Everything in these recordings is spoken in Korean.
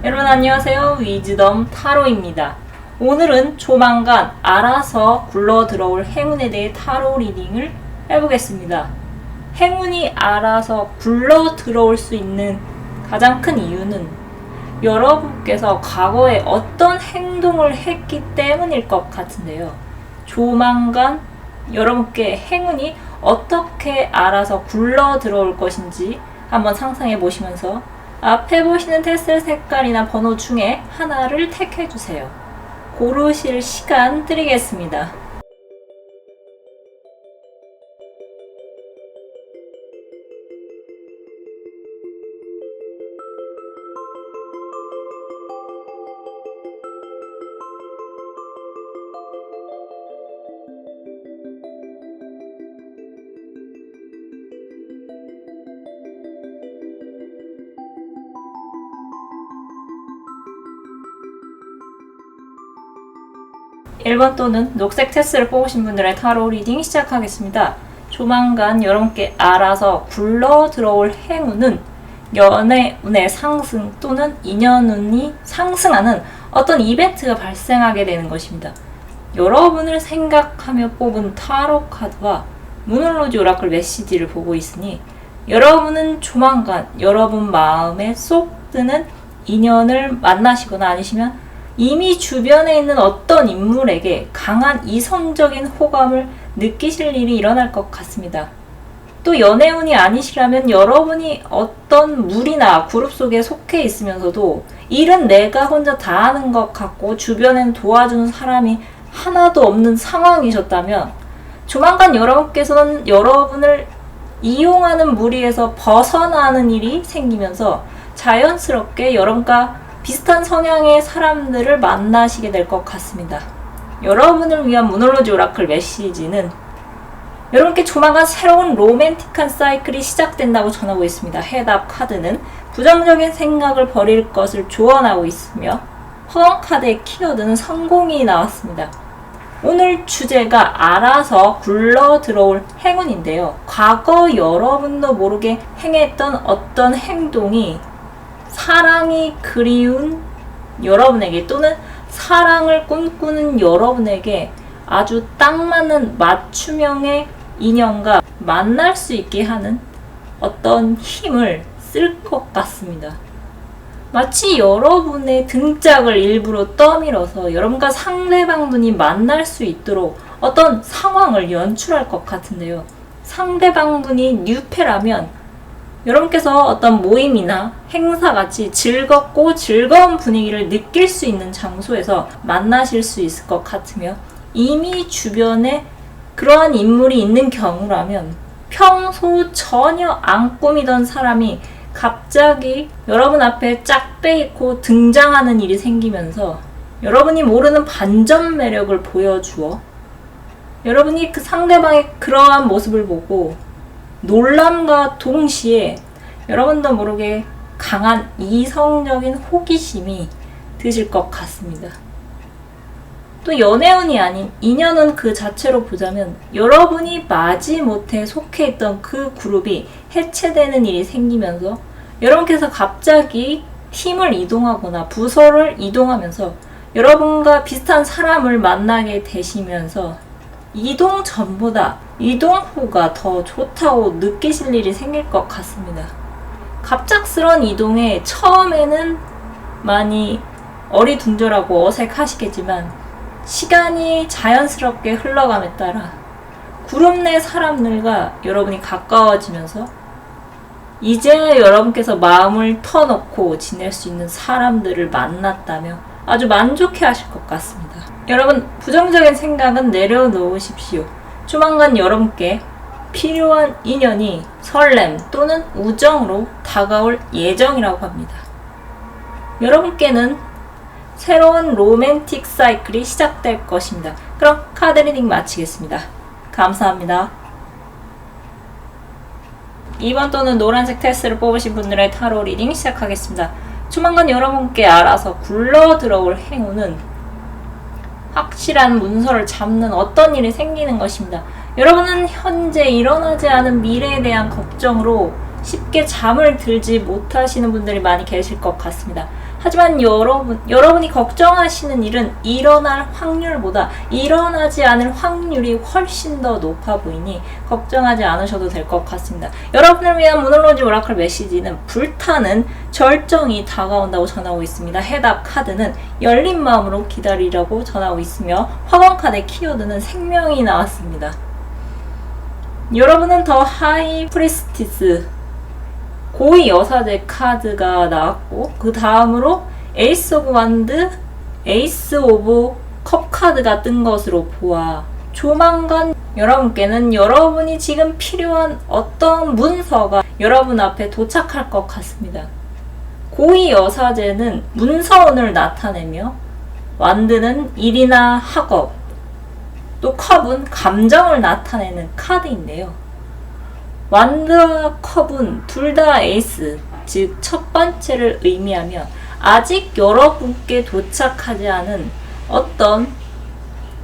여러분 안녕하세요. 위즈덤 타로입니다. 오늘은 조만간 알아서 굴러 들어올 행운에 대해 타로 리딩을 해보겠습니다. 행운이 알아서 굴러 들어올 수 있는 가장 큰 이유는 여러분께서 과거에 어떤 행동을 했기 때문일 것 같은데요. 조만간 여러분께 행운이 어떻게 알아서 굴러 들어올 것인지 한번 상상해 보시면서 앞에 보시는 테슬 색깔이나 번호 중에 하나를 택해 주세요. 고르실 시간 드리겠습니다. (1번) 또는 녹색 테스를 뽑으신 분들의 타로 리딩 시작하겠습니다. 조만간 여러분께 알아서 굴러 들어올 행운은 연애운의 상승 또는 인연운이 상승하는 어떤 이벤트가 발생하게 되는 것입니다. 여러분을 생각하며 뽑은 타로 카드와 무놀로지 오라클 메시지를 보고 있으니 여러분은 조만간 여러분 마음에 쏙 드는 인연을 만나시거나 아니시면 이미 주변에 있는 어떤 인물에게 강한 이성적인 호감을 느끼실 일이 일어날 것 같습니다. 또 연애운이 아니시라면 여러분이 어떤 무리나 그룹 속에 속해 있으면서도 일은 내가 혼자 다 하는 것 같고 주변엔 도와주는 사람이 하나도 없는 상황이셨다면 조만간 여러분께서는 여러분을 이용하는 무리에서 벗어나는 일이 생기면서 자연스럽게 여러분과 비슷한 성향의 사람들을 만나시게 될 것 같습니다. 여러분을 위한 무놀로지 오라클 메시지는 여러분께 조만간 새로운 로맨틱한 사이클이 시작된다고 전하고 있습니다. 해답 카드는 부정적인 생각을 버릴 것을 조언하고 있으며 허언 카드의 키워드는 성공이 나왔습니다. 오늘 주제가 알아서 굴러 들어올 행운인데요. 과거 여러분도 모르게 행했던 어떤 행동이 사랑이 그리운 여러분에게 또는 사랑을 꿈꾸는 여러분에게 아주 딱 맞는 맞춤형의 인연과 만날 수 있게 하는 어떤 힘을 쓸 것 같습니다. 마치 여러분의 등짝을 일부러 떠밀어서 여러분과 상대방분이 만날 수 있도록 어떤 상황을 연출할 것 같은데요. 상대방분이 뉴페라면 여러분께서 어떤 모임이나 행사같이 즐겁고 즐거운 분위기를 느낄 수 있는 장소에서 만나실 수 있을 것 같으며 이미 주변에 그러한 인물이 있는 경우라면 평소 전혀 안 꾸미던 사람이 갑자기 여러분 앞에 짝 빼입고 등장하는 일이 생기면서 여러분이 모르는 반전 매력을 보여주어 여러분이 그 상대방의 그러한 모습을 보고 놀람과 동시에 여러분도 모르게 강한 이성적인 호기심이 드실 것 같습니다. 또 연애운이 아닌 인연운 그 자체로 보자면 여러분이 마지못해 속해 있던 그 그룹이 해체되는 일이 생기면서 여러분께서 갑자기 팀을 이동하거나 부서를 이동하면서 여러분과 비슷한 사람을 만나게 되시면서 이동 전보다 이동 후가 더 좋다고 느끼실 일이 생길 것 같습니다. 갑작스런 이동에 처음에는 많이 어리둥절하고 어색하시겠지만 시간이 자연스럽게 흘러감에 따라 그룹 내 사람들과 여러분이 가까워지면서 이제 여러분께서 마음을 터놓고 지낼 수 있는 사람들을 만났다며 아주 만족해 하실 것 같습니다. 여러분, 부정적인 생각은 내려놓으십시오. 조만간 여러분께 필요한 인연이 설렘 또는 우정으로 다가올 예정이라고 합니다. 여러분께는 새로운 로맨틱 사이클이 시작될 것입니다. 그럼 카드 리딩 마치겠습니다. 감사합니다. 2번 또는 노란색 테스를 뽑으신 분들의 타로 리딩 시작하겠습니다. 조만간 여러분께 알아서 굴러 들어올 행운은 확실한 문서를 잡는 어떤 일이 생기는 것입니다. 여러분은 현재 일어나지 않은 미래에 대한 걱정으로 쉽게 잠을 들지 못하시는 분들이 많이 계실 것 같습니다. 하지만 여러분이 걱정하시는 일은 일어날 확률보다 일어나지 않을 확률이 훨씬 더 높아 보이니 걱정하지 않으셔도 될 것 같습니다. 여러분을 위한 모놀로지 오라클 메시지는 불타는 절정이 다가온다고 전하고 있습니다. 해답 카드는 열린 마음으로 기다리라고 전하고 있으며 화관 카드의 키워드는 생명이 나왔습니다. 여러분은 더 하이 프리스티스 고위 여사제 카드가 나왔고 그 다음으로 에이스 오브 완드, 에이스 오브 컵 카드가 뜬 것으로 보아 조만간 여러분께는 여러분이 지금 필요한 어떤 문서가 여러분 앞에 도착할 것 같습니다. 고위 여사제는 문서운을 나타내며 완드는 일이나 학업, 또 컵은 감정을 나타내는 카드인데요. 완드와 컵은 둘 다 에이스, 즉 첫 번째를 의미하며 아직 여러분께 도착하지 않은 어떤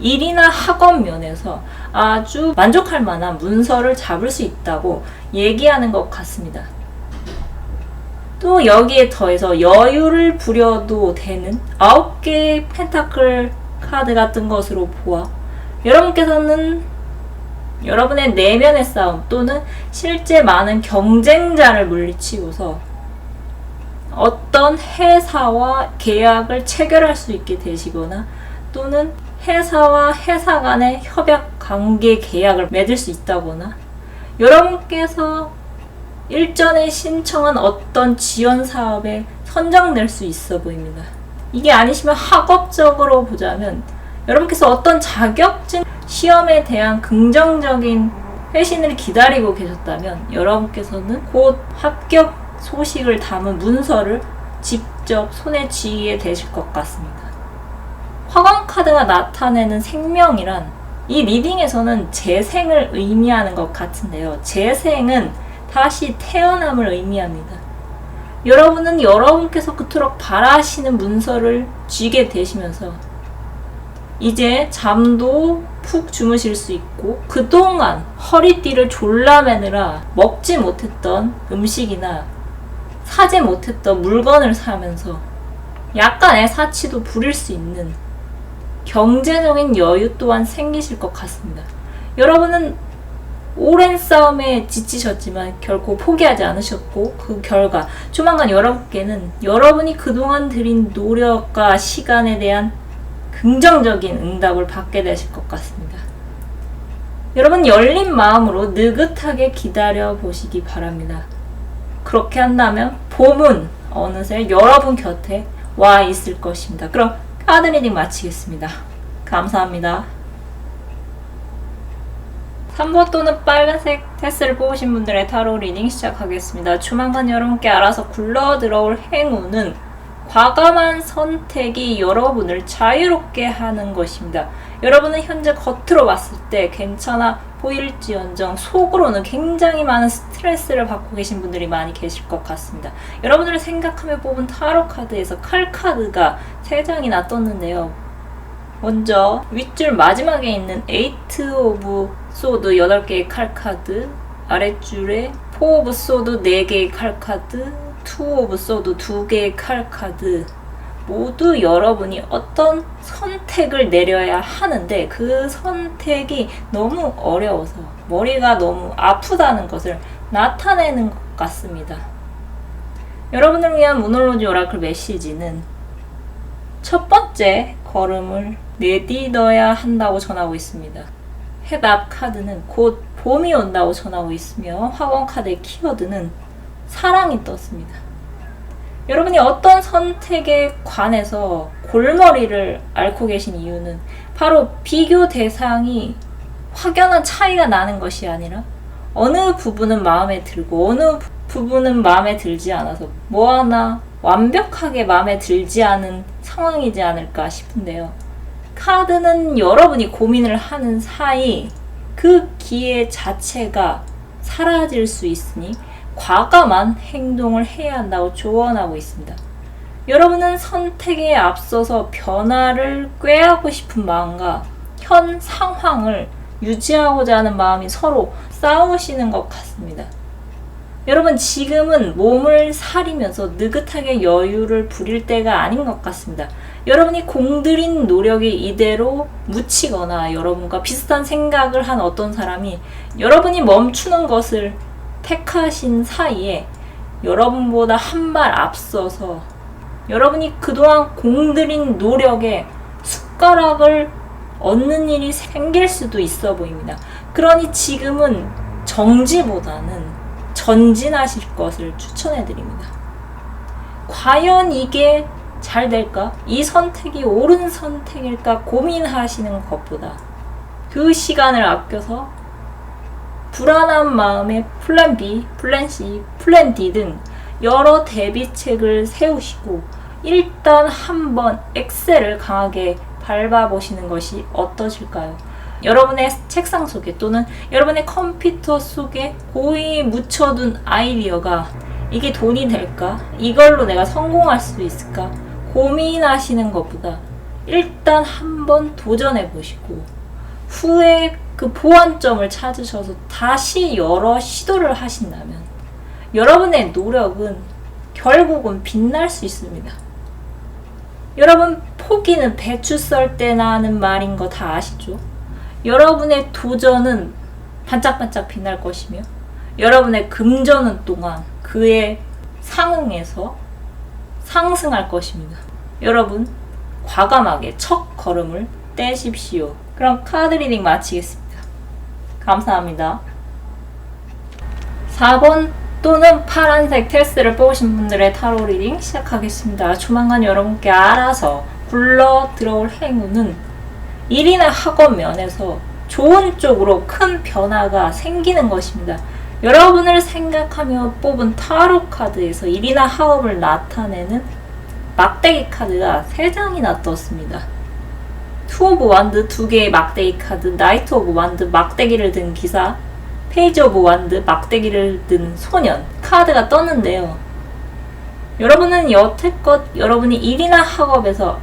일이나 학업 면에서 아주 만족할 만한 문서를 잡을 수 있다고 얘기하는 것 같습니다. 또 여기에 더해서 여유를 부려도 되는 9개의 펜타클 카드가 뜬 것으로 보아 여러분께서는 여러분의 내면의 싸움 또는 실제 많은 경쟁자를 물리치고서 어떤 회사와 계약을 체결할 수 있게 되시거나 또는 회사와 회사 간의 협약 관계 계약을 맺을 수 있다거나 여러분께서 일전에 신청한 어떤 지원 사업에 선정될 수 있어 보입니다. 이게 아니시면 학업적으로 보자면 여러분께서 어떤 자격증 시험에 대한 긍정적인 회신을 기다리고 계셨다면 여러분께서는 곧 합격 소식을 담은 문서를 직접 손에 쥐게 되실 것 같습니다. 화관 카드가 나타내는 생명이란 이 리딩에서는 재생을 의미하는 것 같은데요. 재생은 다시 태어남을 의미합니다. 여러분은 여러분께서 그토록 바라시는 문서를 쥐게 되시면서 이제 잠도 푹 주무실 수 있고 그동안 허리띠를 졸라매느라 먹지 못했던 음식이나 사지 못했던 물건을 사면서 약간의 사치도 부릴 수 있는 경제적인 여유 또한 생기실 것 같습니다. 여러분은 오랜 싸움에 지치셨지만 결코 포기하지 않으셨고 그 결과 조만간 여러분께는 여러분이 그동안 들인 노력과 시간에 대한 긍정적인 응답을 받게 되실 것 같습니다. 여러분 열린 마음으로 느긋하게 기다려 보시기 바랍니다. 그렇게 한다면 봄은 어느새 여러분 곁에 와 있을 것입니다. 그럼 카드 리딩 마치겠습니다. 감사합니다. 3번 또는 빨간색 테스를 뽑으신 분들의 타로 리딩 시작하겠습니다. 조만간 여러분께 알아서 굴러 들어올 행운은 과감한 선택이 여러분을 자유롭게 하는 것입니다. 여러분은 현재 겉으로 봤을 때 괜찮아 보일지언정 속으로는 굉장히 많은 스트레스를 받고 계신 분들이 많이 계실 것 같습니다. 여러분들을 생각하며 뽑은 타로 카드에서 칼 카드가 3장이나 떴는데요. 먼저 윗줄 마지막에 있는 에이트 오브 소드 8개의 칼 카드, 아랫줄에 4 오브 소드 4개의 칼 카드, 2 오브 소드 2개의 칼 카드, 모두 여러분이 어떤 선택을 내려야 하는데 그 선택이 너무 어려워서 머리가 너무 아프다는 것을 나타내는 것 같습니다. 여러분을 위한 모놀로지 오라클 메시지는 첫 번째 걸음을 내딛어야 한다고 전하고 있습니다. 해답 카드는 곧 봄이 온다고 전하고 있으며 화원 카드의 키워드는 사랑이 떴습니다. 여러분이 어떤 선택에 관해서 골머리를 앓고 계신 이유는 바로 비교 대상이 확연한 차이가 나는 것이 아니라 어느 부분은 마음에 들고 어느 부분은 마음에 들지 않아서 뭐 하나 완벽하게 마음에 들지 않은 상황이지 않을까 싶은데요. 카드는 여러분이 고민을 하는 사이 그 기회 자체가 사라질 수 있으니 과감한 행동을 해야 한다고 조언하고 있습니다. 여러분은 선택에 앞서서 변화를 꾀하고 싶은 마음과 현 상황을 유지하고자 하는 마음이 서로 싸우시는 것 같습니다. 여러분, 지금은 몸을 사리면서 느긋하게 여유를 부릴 때가 아닌 것 같습니다. 여러분이 공들인 노력이 이대로 묻히거나 여러분과 비슷한 생각을 한 어떤 사람이 여러분이 멈추는 것을 택하신 사이에 여러분보다 한 발 앞서서 여러분이 그동안 공들인 노력에 숟가락을 얻는 일이 생길 수도 있어 보입니다. 그러니 지금은 정지보다는 전진하실 것을 추천해 드립니다. 과연 이게 잘 될까? 이 선택이 옳은 선택일까 고민하시는 것보다 그 시간을 아껴서 불안한 마음에 플랜 B, 플랜 C, 플랜 D 등 여러 대비책을 세우시고 일단 한번 엑셀을 강하게 밟아보시는 것이 어떠실까요? 여러분의 책상 속에 또는 여러분의 컴퓨터 속에 고이 묻혀둔 아이디어가 이게 돈이 될까? 이걸로 내가 성공할 수 있을까? 고민하시는 것보다 일단 한번 도전해 보시고 후에 그 보완점을 찾으셔서 다시 여러 시도를 하신다면 여러분의 노력은 결국은 빛날 수 있습니다. 여러분, 포기는 배추 썰 때 나는 말인 거 다 아시죠? 여러분의 도전은 반짝반짝 빛날 것이며 여러분의 금전은 또한 그에 상응해서 상승할 것입니다. 여러분, 과감하게 첫 걸음을 떼십시오. 그럼 카드 리딩 마치겠습니다. 감사합니다. 4번 또는 파란색 테스트를 뽑으신 분들의 타로 리딩 시작하겠습니다. 조만간 여러분께 알아서 굴러 들어올 행운은 일이나 학업 면에서 좋은 쪽으로 큰 변화가 생기는 것입니다. 여러분을 생각하며 뽑은 타로 카드에서 일이나 학업을 나타내는 막대기 카드가 3장이나 떴습니다. 투 오브 완드 2개의 막대기 카드, 나이트 오브 완드 막대기를 든 기사, 페이지 오브 완드 막대기를 든 소년 카드가 떴는데요. 여러분은 여태껏 여러분이 일이나 학업에서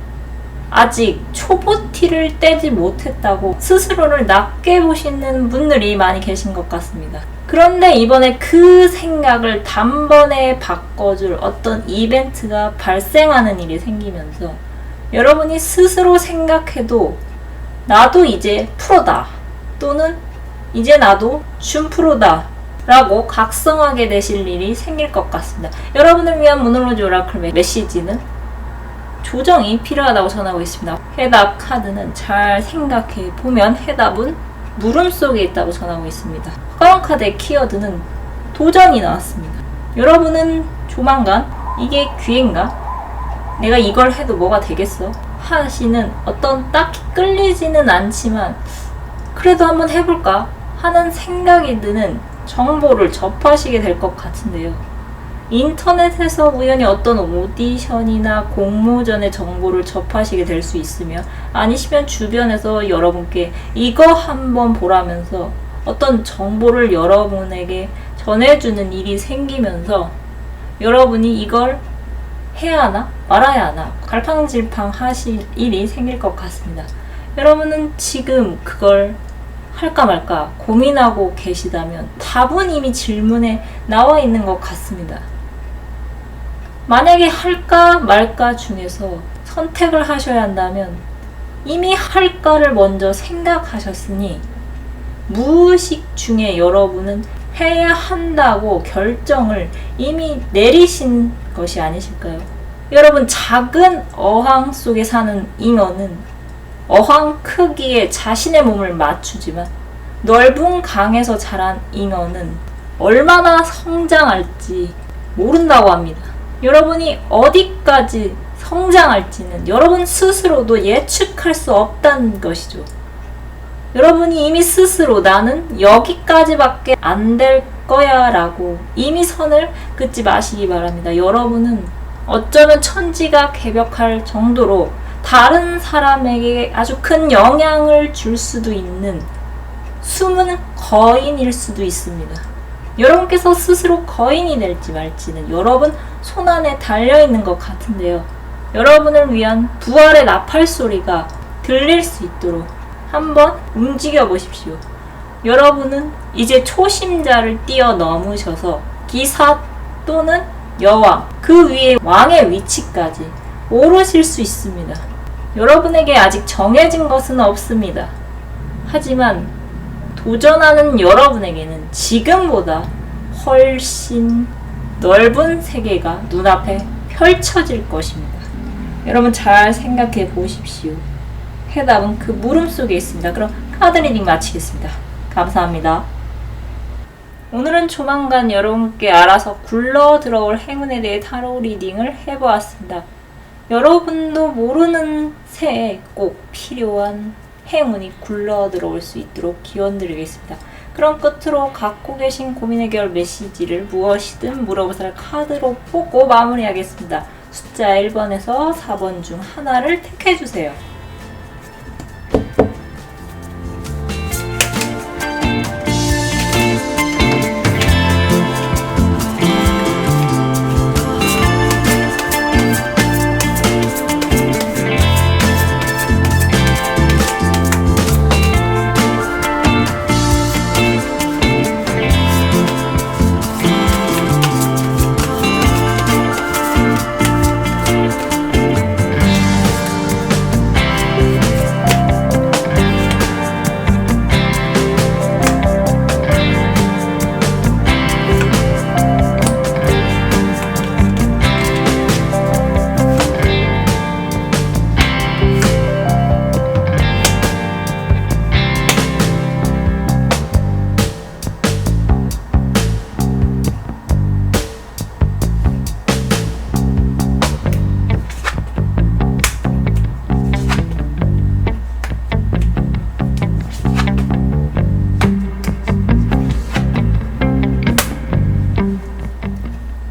아직 초보티를 떼지 못했다고 스스로를 낮게 보시는 분들이 많이 계신 것 같습니다. 그런데 이번에 그 생각을 단번에 바꿔줄 어떤 이벤트가 발생하는 일이 생기면서 여러분이 스스로 생각해도 나도 이제 프로다 또는 이제 나도 준 프로다 라고 각성하게 되실 일이 생길 것 같습니다. 여러분을 위한 모놀로지 오라클 메시지는 조정이 필요하다고 전하고 있습니다. 해답 카드는 잘 생각해 보면 해답은 물음 속에 있다고 전하고 있습니다. 화원 카드의 키워드는 도전이 나왔습니다. 여러분은 조만간 이게 기회인가? 내가 이걸 해도 뭐가 되겠어? 하시는 어떤 딱히 끌리지는 않지만 그래도 한번 해볼까? 하는 생각이 드는 정보를 접하시게 될 것 같은데요. 인터넷에서 우연히 어떤 오디션이나 공모전의 정보를 접하시게 될 수 있으며 아니시면 주변에서 여러분께 이거 한번 보라면서 어떤 정보를 여러분에게 전해주는 일이 생기면서 여러분이 이걸 해야 하나 말아야 하나 갈팡질팡 하실 일이 생길 것 같습니다. 여러분은 지금 그걸 할까 말까 고민하고 계시다면 답은 이미 질문에 나와 있는 것 같습니다. 만약에 할까 말까 중에서 선택을 하셔야 한다면 이미 할까를 먼저 생각하셨으니 무의식 중에 여러분은 해야 한다고 결정을 이미 내리신 것이 아니실까요? 여러분, 작은 어항 속에 사는 잉어는 어항 크기에 자신의 몸을 맞추지만 넓은 강에서 자란 잉어는 얼마나 성장할지 모른다고 합니다. 여러분이 어디까지 성장할지는 여러분 스스로도 예측할 수 없다는 것이죠. 여러분이 이미 스스로 나는 여기까지밖에 안 될 거야 라고 이미 선을 긋지 마시기 바랍니다. 여러분은 어쩌면 천지가 개벽할 정도로 다른 사람에게 아주 큰 영향을 줄 수도 있는 숨은 거인일 수도 있습니다. 여러분께서 스스로 거인이 될지 말지는 여러분 손안에 달려있는 것 같은데요. 여러분을 위한 부활의 나팔 소리가 들릴 수 있도록 한번 움직여 보십시오. 여러분은 이제 초심자를 뛰어넘으셔서 기사 또는 여왕, 그 위에 왕의 위치까지 오르실 수 있습니다. 여러분에게 아직 정해진 것은 없습니다. 하지만 도전하는 여러분에게는 지금보다 훨씬 넓은 세계가 눈앞에 펼쳐질 것입니다. 여러분 잘 생각해 보십시오. 해답은 그 물음 속에 있습니다. 그럼 카드 리딩 마치겠습니다. 감사합니다. 오늘은 조만간 여러분께 알아서 굴러 들어올 행운에 대해 타로 리딩을 해보았습니다. 여러분도 모르는 새에 꼭 필요한 행운이 굴러 들어올 수 있도록 기원 드리겠습니다. 그럼 끝으로 갖고 계신 고민 해결 메시지를 무엇이든 물어보살 카드로 뽑고 마무리하겠습니다. 숫자 1번에서 4번 중 하나를 택해주세요.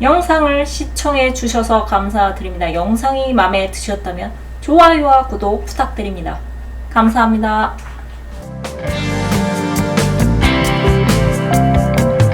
영상을 시청해 주셔서 감사드립니다. 영상이 마음에 드셨다면 좋아요와 구독 부탁드립니다. 감사합니다.